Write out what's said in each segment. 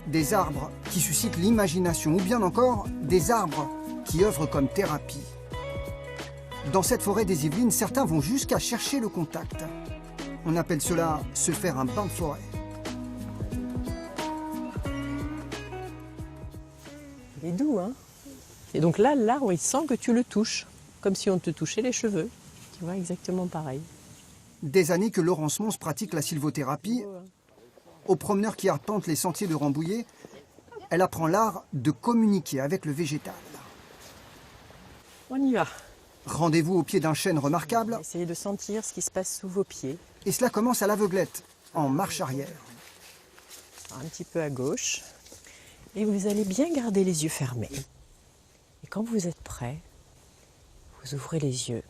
Des arbres qui suscitent l'imagination ou bien encore des arbres qui œuvrent comme thérapie. Dans cette forêt des Yvelines, certains vont jusqu'à chercher le contact. On appelle cela se faire un bain de forêt. Il est doux, hein? Et donc là, l'arbre, il sent que tu le touches, comme si on te touchait les cheveux. Tu vois, exactement pareil. Des années que Laurence Mons pratique la sylvothérapie. Aux promeneurs qui arpentent les sentiers de Rambouillet, elle apprend l'art de communiquer avec le végétal. On y va. Rendez-vous au pied d'un chêne remarquable. Essayez de sentir ce qui se passe sous vos pieds. Et cela commence à l'aveuglette, en marche arrière. Un petit peu à gauche. Et vous allez bien garder les yeux fermés. Et quand vous êtes prêt, vous ouvrez les yeux.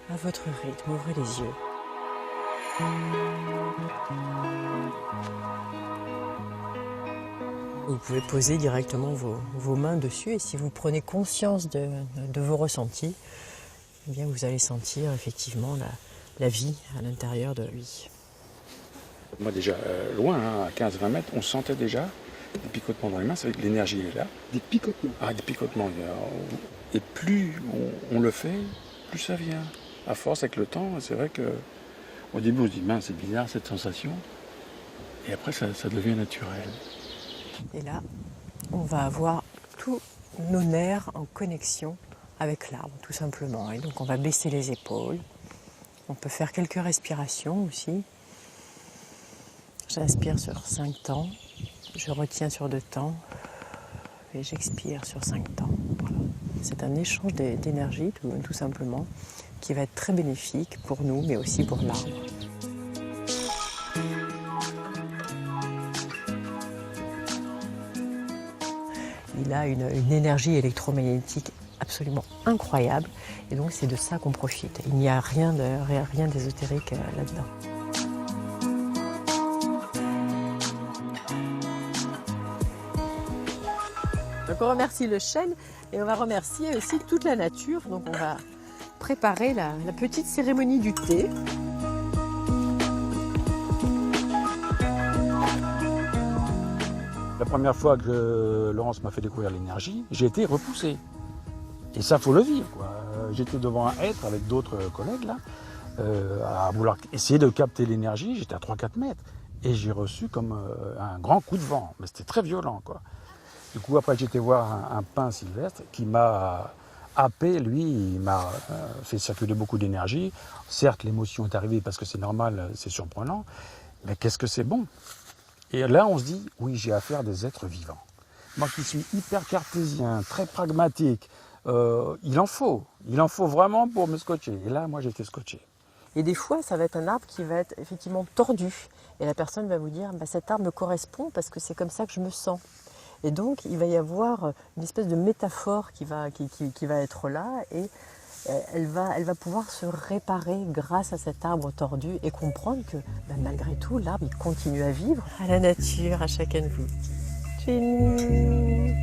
À votre rythme, ouvrez les yeux. Vous pouvez poser directement vos mains dessus et si vous prenez conscience de vos ressentis, eh bien vous allez sentir effectivement la vie à l'intérieur de lui. Moi déjà, loin, hein, à 15-20 mètres, on sentait déjà des picotements dans les mains, c'est que l'énergie est là. Des picotements. Ah, des picotements. Et plus on le fait, plus ça vient. À force, avec le temps, c'est vrai qu'au début, on se dit, mince, c'est bizarre cette sensation. Et après, ça devient naturel. Et là, on va avoir tous nos nerfs en connexion avec l'arbre, tout simplement. Et donc, on va baisser les épaules. On peut faire quelques respirations aussi. J'inspire sur 5 temps, je retiens sur 2 temps et j'expire sur 5 temps. Voilà. C'est un échange d'énergie, tout simplement, qui va être très bénéfique pour nous, mais aussi pour l'arbre. Il a une énergie électromagnétique absolument incroyable et donc c'est de ça qu'on profite. Il n'y a rien d'ésotérique là-dedans. Donc on remercie le chêne et on va remercier aussi toute la nature. Donc on va préparer la petite cérémonie du thé. La première fois que Laurence m'a fait découvrir l'énergie, j'ai été repoussé. Et ça, faut le vivre, quoi. J'étais devant un hêtre avec d'autres collègues là, à vouloir essayer de capter l'énergie. J'étais à 3-4 mètres et j'ai reçu comme un grand coup de vent. Mais c'était très violent, quoi. Du coup, après, j'étais voir un pin sylvestre qui m'a happé. Lui, il m'a fait circuler beaucoup d'énergie. Certes, l'émotion est arrivée parce que c'est normal, c'est surprenant. Mais qu'est-ce que c'est bon! Et là, on se dit, oui, j'ai affaire à des êtres vivants. Moi qui suis hyper cartésien, très pragmatique, il en faut vraiment pour me scotcher. Et là, moi, j'étais scotché. Et des fois, ça va être un arbre qui va être effectivement tordu. Et la personne va vous dire, bah, cet arbre me correspond parce que c'est comme ça que je me sens. Et donc, il va y avoir une espèce de métaphore qui va être là et elle va pouvoir se réparer grâce à cet arbre tordu et comprendre que bah, malgré tout, l'arbre, il continue à vivre. À la nature, à chacun de vous. Tching.